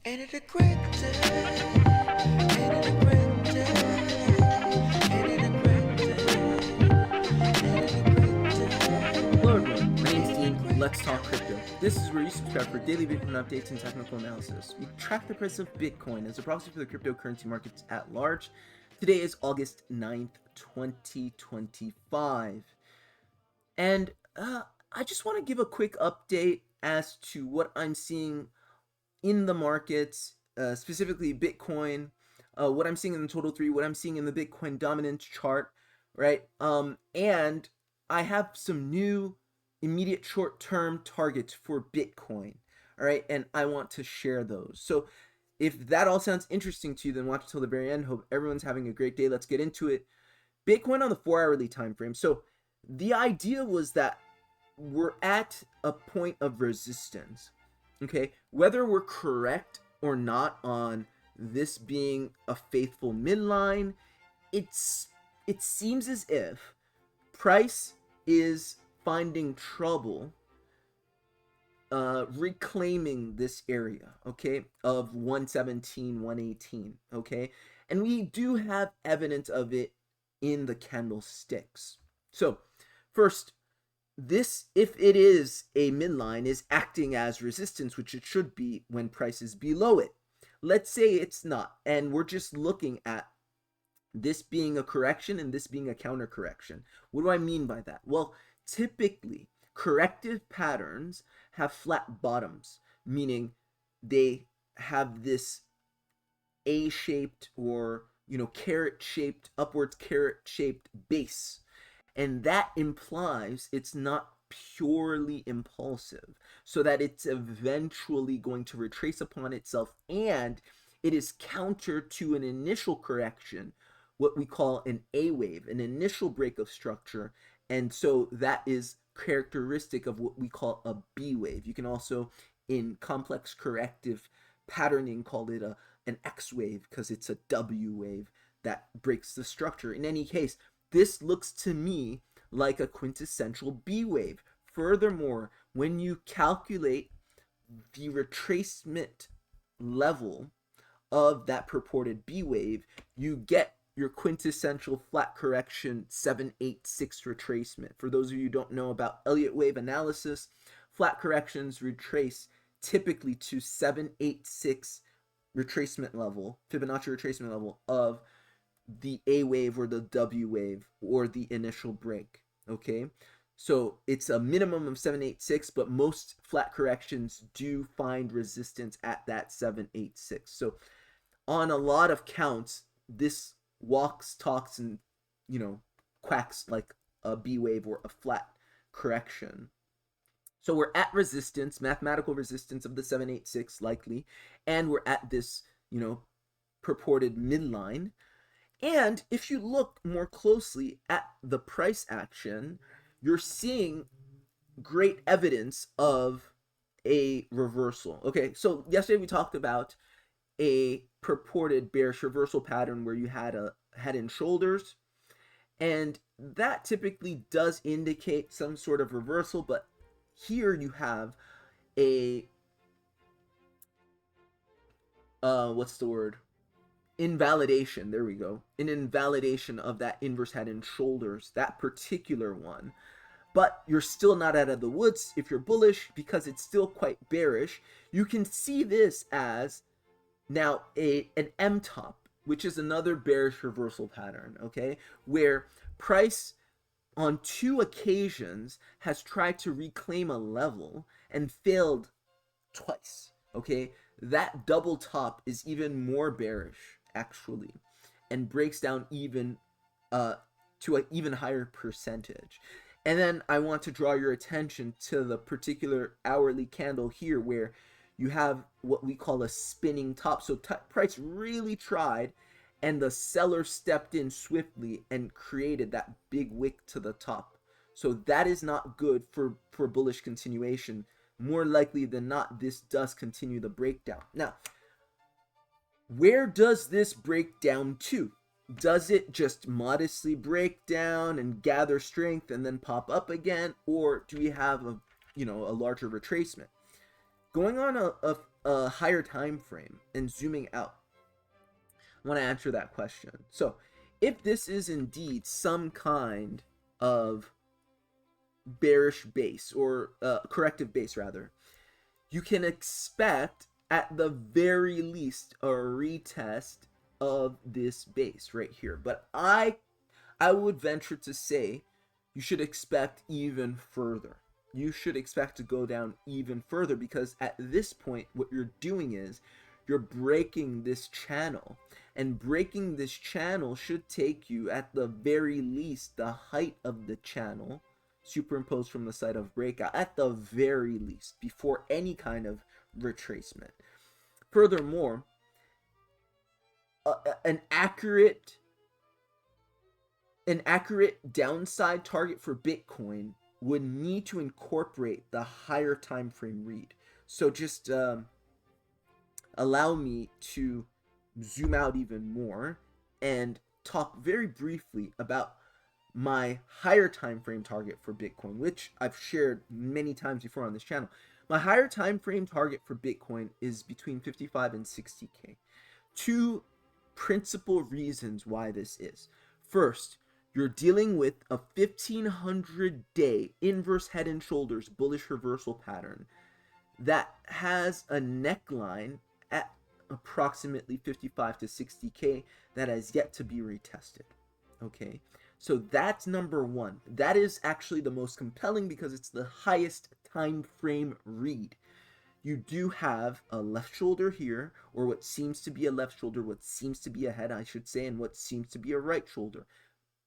Ain't it a great day? Ain't it a great day? Ain't it a great day? Ain't it a great day? Hello everyone, my name is Dean. Let's talk crypto. This is where you subscribe for daily Bitcoin updates and technical analysis. We track the price of Bitcoin as a proxy for the cryptocurrency markets at large. Today is August 9th, 2025. And I just want to give a quick update as to what I'm seeing in the markets, specifically Bitcoin, what I'm seeing in the total three, what I'm seeing in the Bitcoin dominance chart, right? And I have some new immediate short-term targets for Bitcoin, all right? And I want to share those. So if that all sounds interesting to you, then watch until the very end. Hope everyone's having a great day. Let's get into it. Bitcoin on the 4-hourly time frame. So the idea was that we're at a point of resistance. Okay, whether we're correct or not on this being a faithful midline, it seems as if price is finding trouble reclaiming this area, okay, of 117, 118, okay, and we do have evidence of it in the candlesticks. So first, this, if it is a midline, is acting as resistance, which it should be when price is below it. Let's say it's not, and we're just looking at this being a correction and this being a counter correction. What do I mean by that? Well, typically corrective patterns have flat bottoms, meaning they have this A-shaped or carrot-shaped, upwards carrot-shaped base, and that implies it's not purely impulsive, so that it's eventually going to retrace upon itself, and it is counter to an initial correction, what we call an A wave, an initial break of structure, and so that is characteristic of what we call a B wave. You can also, in complex corrective patterning, call it an X wave because it's a W wave that breaks the structure. In any case, this looks to me like a quintessential B wave. Furthermore, when you calculate the retracement level of that purported B wave, you get your quintessential flat correction 786 retracement. For those of you who don't know about Elliott wave analysis, flat corrections retrace typically to 786 retracement level, Fibonacci retracement level of the A wave or the W wave or the initial break. Okay, so it's a minimum of 786, but most flat corrections do find resistance at that 786. So on a lot of counts, this walks, talks, and quacks like a B wave or a flat correction. So we're at resistance, mathematical resistance of the 786 likely, and we're at this purported midline. And if you look more closely at the price action, you're seeing great evidence of a reversal. Okay, so yesterday we talked about a purported bearish reversal pattern where you had a head and shoulders, and that typically does indicate some sort of reversal, but here you have a what's the word? Invalidation. There we go. An invalidation of that inverse head and shoulders, that particular one. But you're still not out of the woods if you're bullish, because it's still quite bearish. You can see this as now an M top, which is another bearish reversal pattern, okay, where price on 2 occasions has tried to reclaim a level and failed twice. Okay, that double top is even more bearish actually, and breaks down even to an even higher percentage. And then I want to draw your attention to the particular hourly candle here, where you have what we call a spinning top. So price really tried, and the seller stepped in swiftly and created that big wick to the top. So that is not good for bullish continuation. More likely than not, this does continue the breakdown. Now, where does this break down to? Does it just modestly break down and gather strength and then pop up again, or do we have a larger retracement? Going on a higher time frame and zooming out, I want to answer that question. So, if this is indeed some kind of bearish base, or corrective base rather, you can expect at the very least a retest of this base right here. But I would venture to say you should expect even further. You should expect to go down even further, because at this point what you're doing is you're breaking this channel, and breaking this channel should take you at the very least the height of the channel superimposed from the side of breakout, at the very least, before any kind of retracement. Furthermore, an accurate downside target for Bitcoin would need to incorporate the higher time frame read. So just allow me to zoom out even more and talk very briefly about my higher time frame target for Bitcoin, which I've shared many times before on this channel. My higher time frame target for Bitcoin is between 55 and 60K. Two principal reasons why this is. First, you're dealing with a 1500-day inverse head and shoulders bullish reversal pattern that has a neckline at approximately 55 to 60K that has yet to be retested. Okay, so that's number one. That is actually the most compelling because it's the highest time frame read. You do have a left shoulder here, or what seems to be a left shoulder, what seems to be a head, I should say, and what seems to be a right shoulder.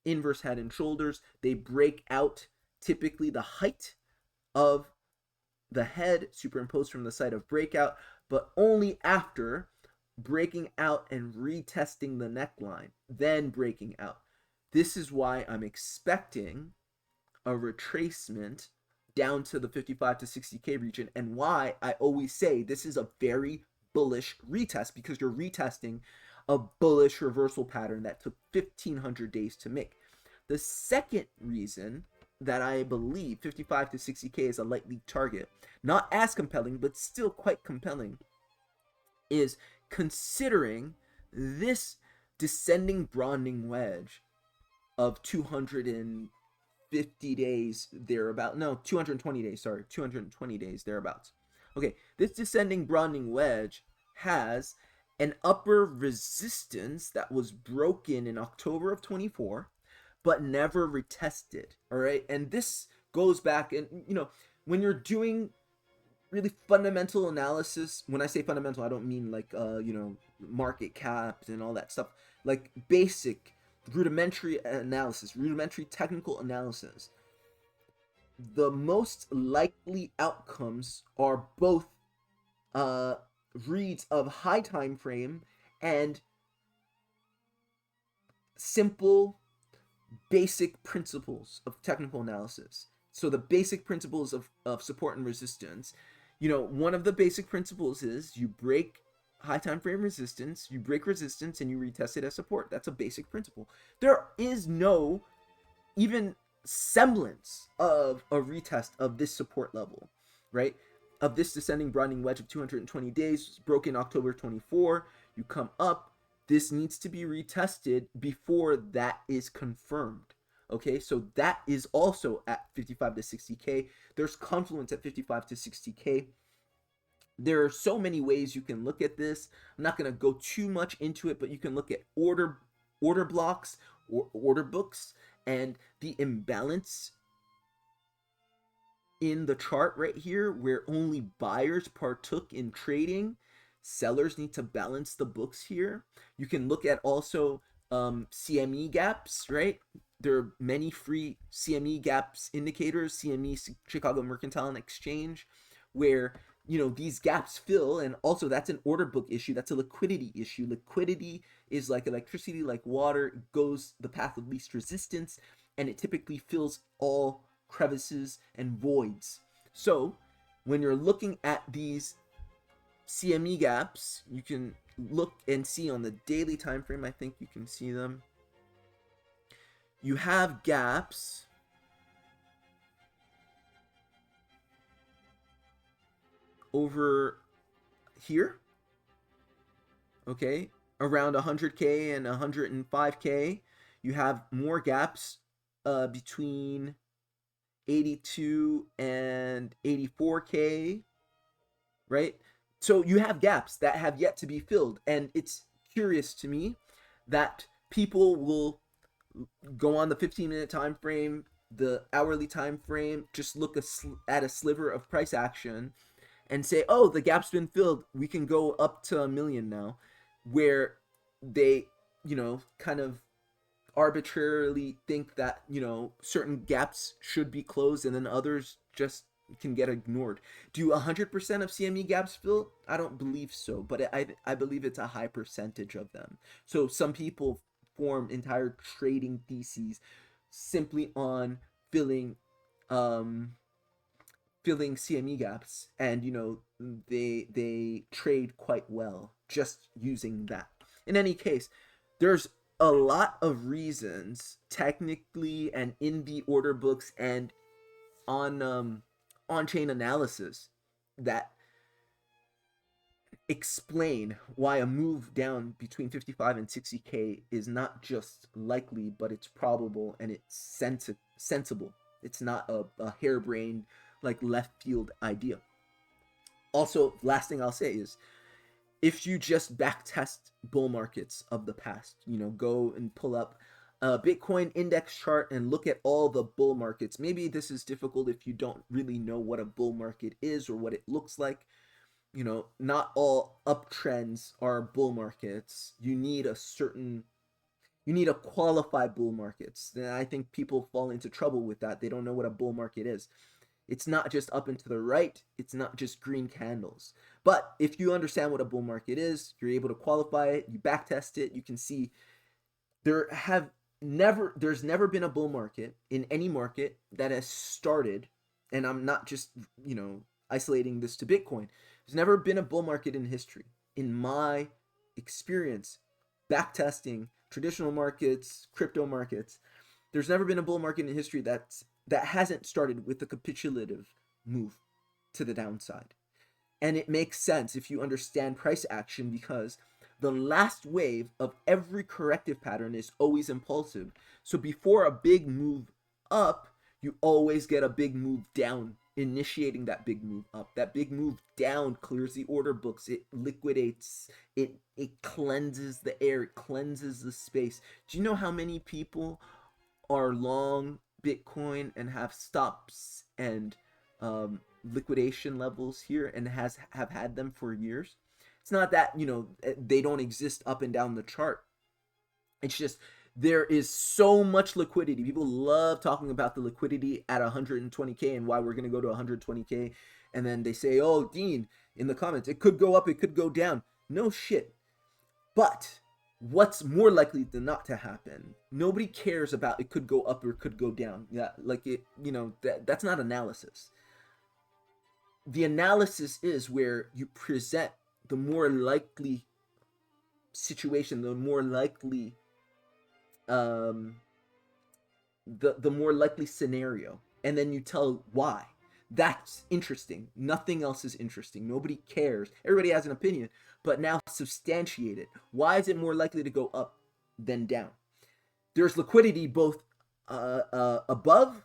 Inverse head and shoulders, they break out typically the height of the head superimposed from the side of breakout, but only after breaking out and retesting the neckline, then breaking out. This is why I'm expecting a retracement down to the 55 to 60K region, and why I always say this is a very bullish retest, because you're retesting a bullish reversal pattern that took 1500 days to make. The second reason that I believe 55 to 60K is a likely target, not as compelling but still quite compelling, is considering this descending broadening wedge of 250 days thereabout. No, 220 days, sorry, 220 days thereabouts. Okay, this descending broadening wedge has an upper resistance that was broken in October of 24, but never retested. All right, and this goes back, and when you're doing really fundamental analysis, when I say fundamental, I don't mean like market caps and all that stuff, like basic rudimentary analysis, rudimentary technical analysis. The most likely outcomes are both reads of high time frame and simple basic principles of technical analysis. So the basic principles of support and resistance, one of the basic principles is you break high time frame resistance, you break resistance, and you retest it as support. That's a basic principle. There is no even semblance of a retest of this support level, right? Of this descending broadening wedge of 220 days, broken October 24, you come up. This needs to be retested before that is confirmed. Okay, so that is also at 55 to 60K. There's confluence at 55 to 60K. There are so many ways you can look at this. I'm not going to go too much into it, but you can look at order blocks or order books and the imbalance in the chart right here, where only buyers partook in trading. Sellers need to balance the books here. You can look at also CME gaps, right? There are many free CME gaps indicators, CME, Chicago Mercantile and Exchange, where these gaps fill. And also that's an order book issue. That's a liquidity issue. Liquidity is like electricity, like water. It goes the path of least resistance, and it typically fills all crevices and voids. So when you're looking at these CME gaps, you can look and see on the daily time frame. I think you can see them. You have gaps over here, okay, around 100K and 105K. You have more gaps between 82 and 84K, right? So you have gaps that have yet to be filled, and it's curious to me that people will go on the 15-minute time frame, the hourly time frame, just look at a sliver of price action and say, oh, the gap's been filled, we can go up to a million now, where they, kind of arbitrarily think that, certain gaps should be closed and then others just can get ignored. Do 100% of CME gaps fill? I don't believe so, but I believe it's a high percentage of them. So some people form entire trading theses simply on filling filling CME gaps, and they trade quite well just using that. In any case, there's a lot of reasons technically and in the order books and on chain analysis that explain why a move down between 55 and 60K is not just likely, but it's probable and it's sensible. It's not a harebrained, like, left field idea. Also, last thing I'll say is, if you just back test bull markets of the past, go and pull up a Bitcoin index chart and look at all the bull markets. Maybe this is difficult if you don't really know what a bull market is or what it looks like. Not all uptrends are bull markets. You need a qualified bull markets. And I think people fall into trouble with that. They don't know what a bull market is. It's not just up and to the right. It's not just green candles. But if you understand what a bull market is, you're able to qualify it, you backtest it, you can see there's never been a bull market in any market that has started, and I'm not just, isolating this to Bitcoin. There's never been a bull market in history, in my experience, backtesting traditional markets, crypto markets. There's never been a bull market in history that hasn't started with a capitulative move to the downside. And it makes sense if you understand price action, because the last wave of every corrective pattern is always impulsive. So before a big move up, you always get a big move down, initiating that big move up. That big move down clears the order books, it liquidates, it cleanses the air, it cleanses the space. Do you know how many people are long Bitcoin and have stops and liquidation levels here and have had them for years? It's not that they don't exist up and down the chart. It's just there is so much liquidity. People love talking about the liquidity at 120K and why we're going to go to 120K, and then they say, oh, Dean, in the comments, it could go up, it could go down. No shit. But what's more likely than not to happen? Nobody cares about it could go up or it could go down. Yeah, like it, that's not analysis. The analysis is where you present the more likely situation, the more likely the more likely scenario, and then you tell why. That's interesting. Nothing else is interesting. Nobody cares. Everybody has an opinion, but now substantiate it. Why is it more likely to go up than down? There's liquidity both above,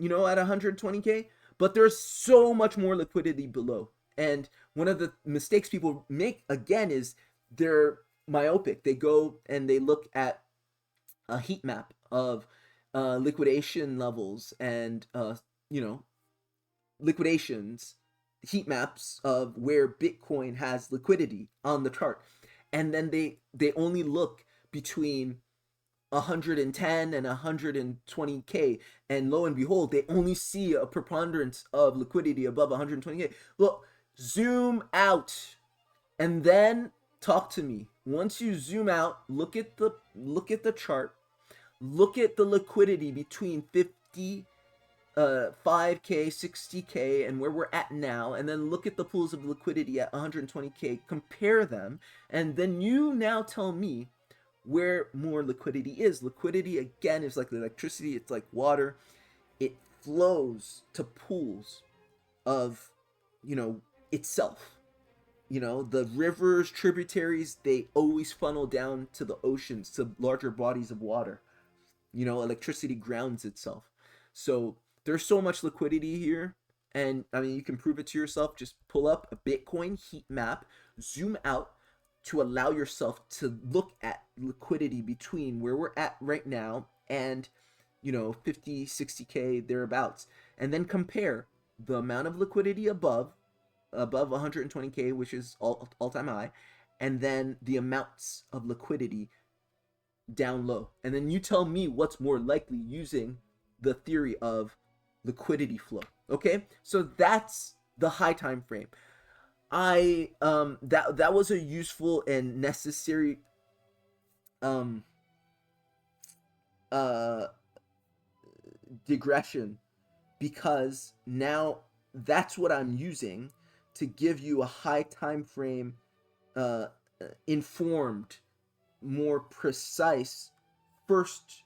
at 120K, but there's so much more liquidity below. And one of the mistakes people make, again, is they're myopic. They go and they look at a heat map of liquidation levels and liquidations, heat maps of where Bitcoin has liquidity on the chart, and then they only look between 110 and 120K, and lo and behold, they only see a preponderance of liquidity above 120K. Look, zoom out and then talk to me. Once you zoom out, look at the chart, look at the liquidity between 50, 5K, 60K, and where we're at now, and then look at the pools of liquidity at 120K, compare them, and then you now tell me where more liquidity is. Liquidity, again, is like electricity, it's like water. It flows to pools of, itself. You know, the rivers, tributaries, they always funnel down to the oceans, to larger bodies of water. You know, electricity grounds itself. So there's so much liquidity here. And I mean, you can prove it to yourself. Just pull up a Bitcoin heat map, zoom out to allow yourself to look at liquidity between where we're at right now and, you know, 50, 60K, thereabouts. And then compare the amount of liquidity above 120K, which is all-time high, and then the amounts of liquidity down low. And then you tell me what's more likely using the theory of liquidity flow. Okay? So that's the high time frame. That was a useful and necessary um uh digression, because now that's what I'm using to give you a high time frame, uh, informed, more precise first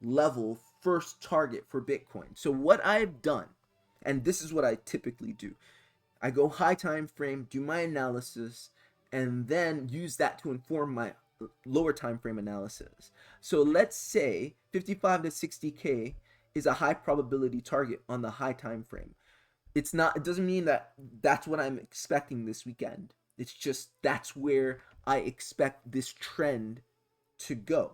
level, first target for Bitcoin. So what I've done, and this is what I typically do, I go high time frame, do my analysis, and then use that to inform my lower time frame analysis. So let's say 55 to 60K is a high probability target on the high time frame. It doesn't mean that that's what I'm expecting this weekend. It's just that's where I expect this trend to go.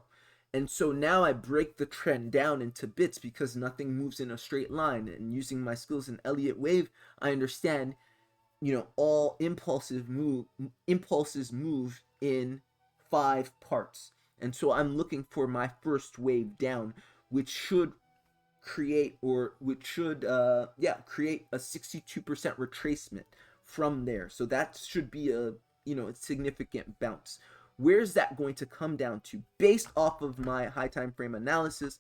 And so now I break the trend down into bits, because nothing moves in a straight line. And using my skills in Elliott wave, I understand, you know, all impulses move in 5 parts. And so I'm looking for my first wave down, which should create create a 62% retracement from there. So that should be a, you know, a significant bounce. Where's that going to come down to? Based off of my high time frame analysis,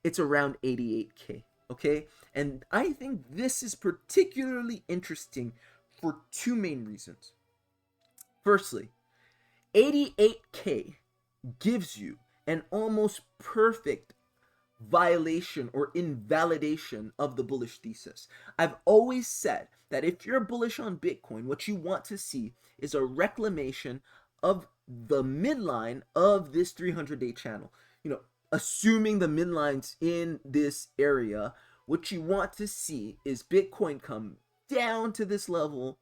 it's around 88K. Okay, and I think this is particularly interesting for 2 main reasons. Firstly, 88K gives you an almost perfect violation or invalidation of the bullish thesis. I've always said that if you're bullish on Bitcoin, what you want to see is a reclamation of the midline of this 300-day channel. You know, assuming the midline's in this area, what you want to see is Bitcoin come down to this level,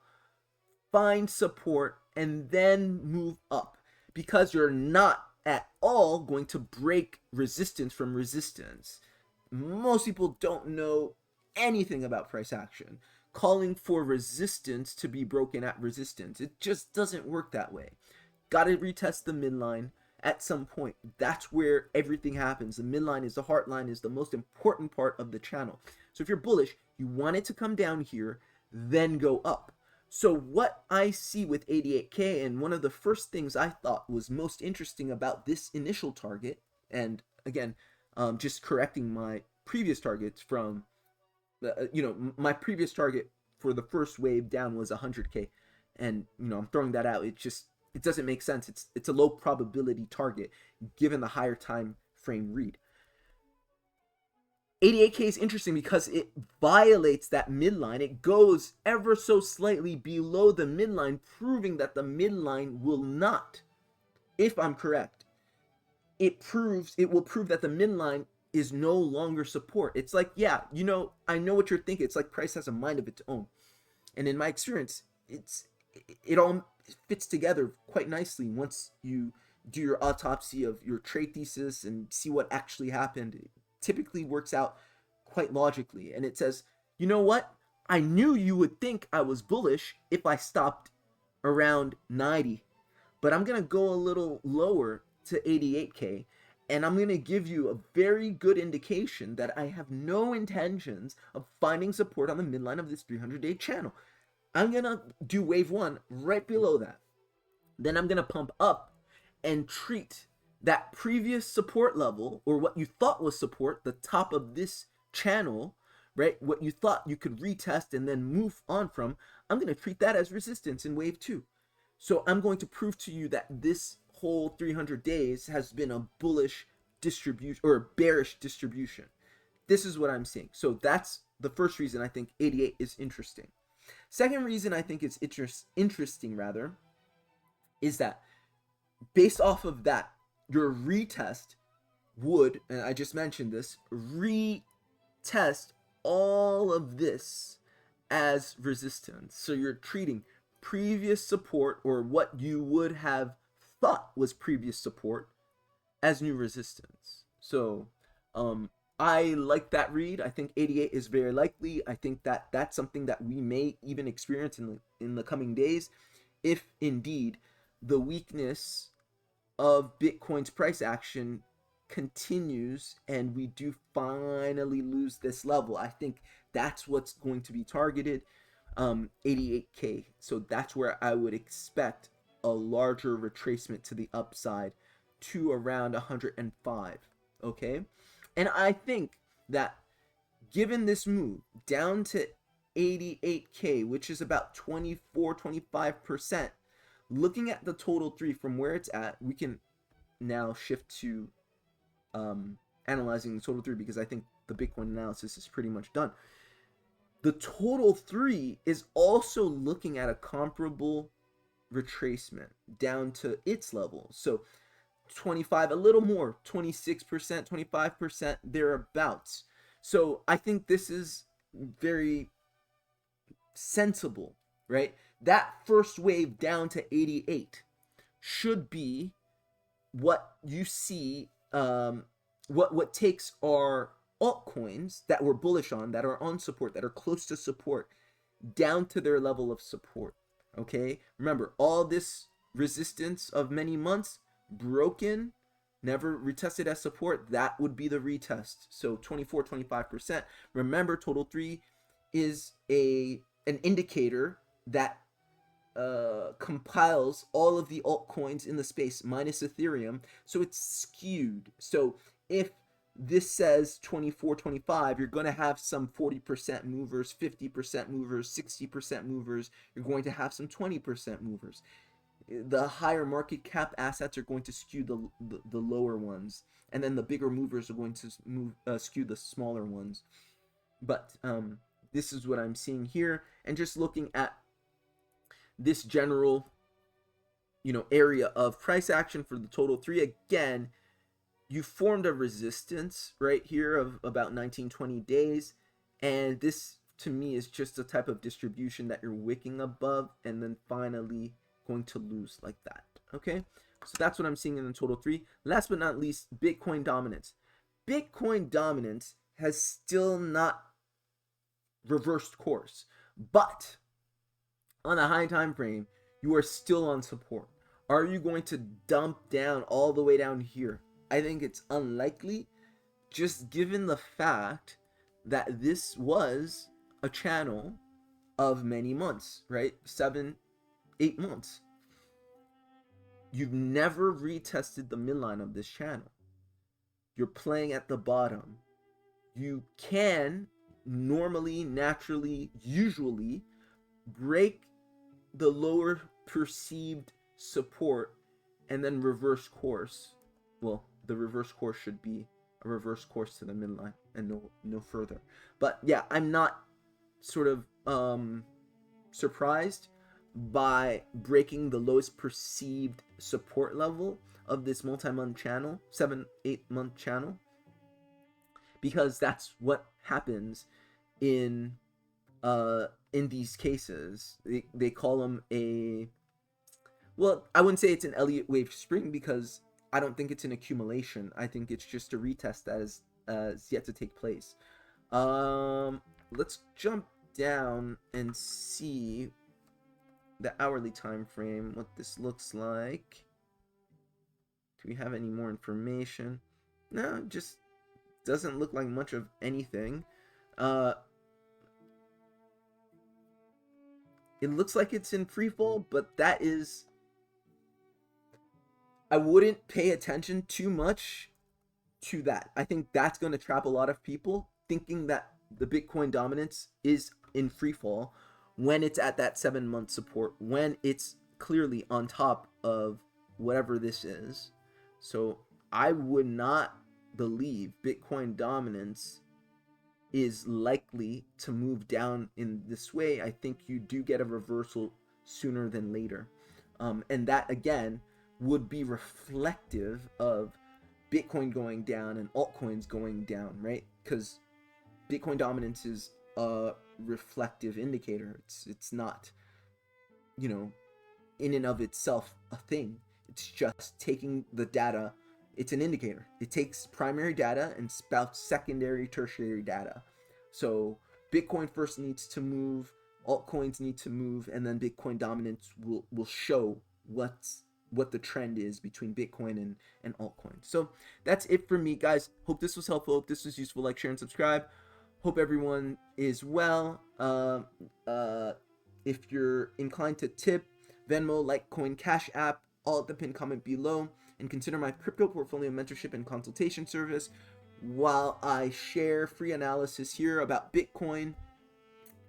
find support, and then move up, because you're not at all going to break resistance from resistance. Most people don't know anything about price action. Calling for resistance to be broken at resistance, it just doesn't work that way. Gotta retest the midline at some point. That's where everything happens. The midline is the heart line, is the most important part of the channel. So if you're bullish, you want it to come down here, then go up. So what I see with 88K, and one of the first things I thought was most interesting about this initial target, and again, just correcting my previous targets from, my previous target for the first wave down was 100K, and I'm throwing that out. It doesn't make sense. It's a low probability target given the higher time frame read. 88K is interesting because it violates that midline. It goes ever so slightly below the midline, proving that the midline will not, if I'm correct, it will prove that the midline is no longer support. It's like, yeah, I know what you're thinking. It's like price has a mind of its own. And in my experience, it all fits together quite nicely once you do your autopsy of your trade thesis and see what actually happened. It typically works out quite logically, and it says, you know what, I knew you would think I was bullish if I stopped around 90, but I'm gonna go a little lower to 88K, and I'm gonna give you a very good indication that I have no intentions of finding support on the midline of this 300-day channel. I'm gonna do wave 1 right below that. Then I'm gonna pump up and treat that previous support level, or what you thought was support, the top of this channel, right? What you thought you could retest and then move on from, I'm going to treat that as resistance in wave 2. So I'm going to prove to you that this whole 300 days has been a bullish distribution or a bearish distribution. This is what I'm seeing. So that's the first reason I think 88 is interesting. Second reason I think it's interesting rather is that based off of that, your retest would, and I just mentioned this, retest all of this as resistance. So you're treating previous support, or what you would have thought was previous support, as new resistance. So I like that read. I think 88 is very likely. I think that that's something that we may even experience in the coming days, if indeed the weakness of Bitcoin's price action continues and we do finally lose this level. I think that's what's going to be targeted, 88K. So that's where I would expect a larger retracement to the upside to around 105. Okay, and I think that given this move down to 88K, which is about 24-25%, looking at the total 3 from where it's at, we can now shift to analyzing the total 3, because I think the Bitcoin analysis is pretty much done. The total 3 is also looking at a comparable retracement down to its level. So 25, a little more, 26%, 25%, thereabouts. So I think this is very sensible, right? That first wave down to 88 should be what you see, what takes our altcoins that we're bullish on, that are on support, that are close to support, down to their level of support. Okay, remember, all this resistance of many months broken, never retested as support, that would be the retest. So 24-25%. Remember, total 3 is an indicator that compiles all of the altcoins in the space minus Ethereum, so it's skewed. So if this says 24-25, you're going to have some 40% movers, 50% movers, 60% movers. You're going to have some 20% movers. The higher market cap assets are going to skew the lower ones, and then the bigger movers are going to skew the smaller ones. But this is what I'm seeing here, and just looking at this general, area of price action for the total 3. Again, you formed a resistance right here of about 19-20 days, and this to me is just a type of distribution that you're wicking above and then finally going to lose like that. Okay, so that's what I'm seeing in the total 3. Last but not least, Bitcoin dominance. Bitcoin dominance has still not reversed course, but on a high time frame, you are still on support. Are you going to dump down all the way down here? I think it's unlikely, just given the fact that this was a channel of many months, right? 7-8 months. You've never retested the midline of this channel. You're playing at the bottom. You can normally, naturally, usually break the lower perceived support and then reverse course. Well, the reverse course should be a reverse course to the midline and no further. But yeah, I'm not sort of surprised by breaking the lowest perceived support level of this multi-month channel, 7-8 month channel, because that's what happens in these cases. They call them I wouldn't say it's an Elliott wave spring, because I don't think it's an accumulation. I think it's just a retest that is yet to take place. Let's jump down and see the hourly time frame, what this looks like. Do we have any more information? No, it just doesn't look like much of anything. It looks like it's in free fall, but that is, I wouldn't pay attention too much to that. I think that's going to trap a lot of people thinking that the Bitcoin dominance is in free fall when it's at that 7-month support, when it's clearly on top of whatever this is. So I would not believe Bitcoin dominance is likely to move down in this way, I think you do get a reversal sooner than later. And that again would be reflective of Bitcoin going down and altcoins going down, right? Because Bitcoin dominance is a reflective indicator. It's not, in and of itself a thing. It's just taking the data. It's an indicator. It takes primary data and spouts secondary, tertiary data. So Bitcoin first needs to move, altcoins need to move, and then Bitcoin dominance will show what the trend is between Bitcoin and altcoins. So that's it for me, guys. Hope this was helpful. Hope this was useful. Like, share, and subscribe. Hope everyone is well. If you're inclined to tip, Venmo, Litecoin, Cash App, all at the pinned comment below, and consider my crypto portfolio mentorship and consultation service while I share free analysis here about Bitcoin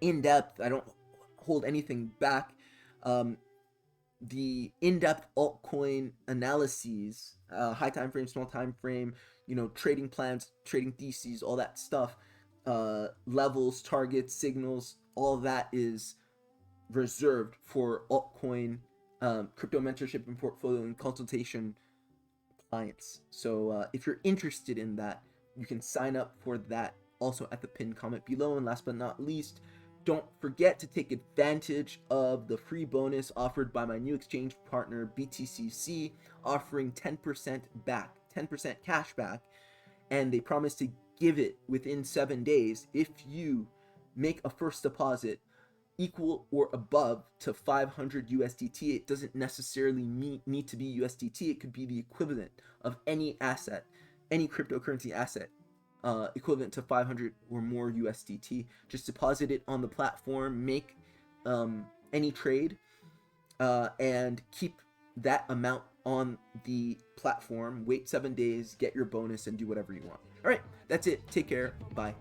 in depth. I don't hold anything back. The in-depth altcoin analyses, high time frame, small time frame, trading plans, trading theses, all that stuff, levels, targets, signals, all that is reserved for altcoin crypto mentorship and portfolio and consultation clients. So if you're interested in that, you can sign up for that also at the pinned comment below. And last but not least, don't forget to take advantage of the free bonus offered by my new exchange partner BTC.D, offering 10% back, 10% cash back, and they promise to give it within 7 days if you make a first deposit equal or above to 500 USDT. It doesn't necessarily need to be USDT. It could be the equivalent of any asset, any cryptocurrency asset, equivalent to 500 or more USDT. Just deposit it on the platform, make any trade, and keep that amount on the platform. Wait 7 days, get your bonus, and do whatever you want. All right, that's it. Take care. Bye.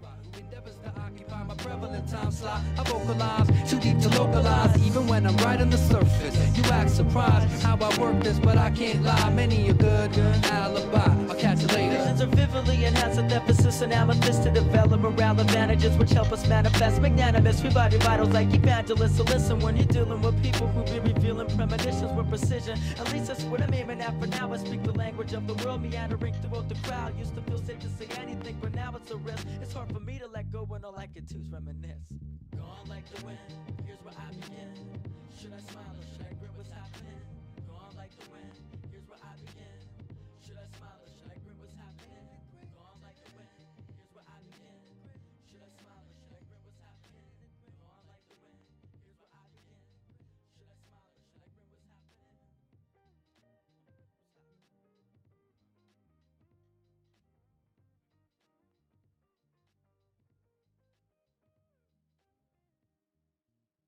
My prevalent time slot, I vocalize, too deep to localize, even when I'm right on the surface. You act surprised how I work this, but I can't lie. Many a good alibi. I'll catch you later. Visions are vividly enhanced with emphasis and amethyst to develop morale advantages which help us manifest magnanimous. We body vitals like evangelists. So listen when you're dealing with people who be revealing premonitions with precision. At least that's what I'm aiming at for now. I speak the language of the world, meandering throughout the crowd. Used to feel safe to say anything, but now it's a risk. It's hard for me to let go when all I can do is reminisce. Gone like the wind, here's where I begin. Should I smile or should I grin?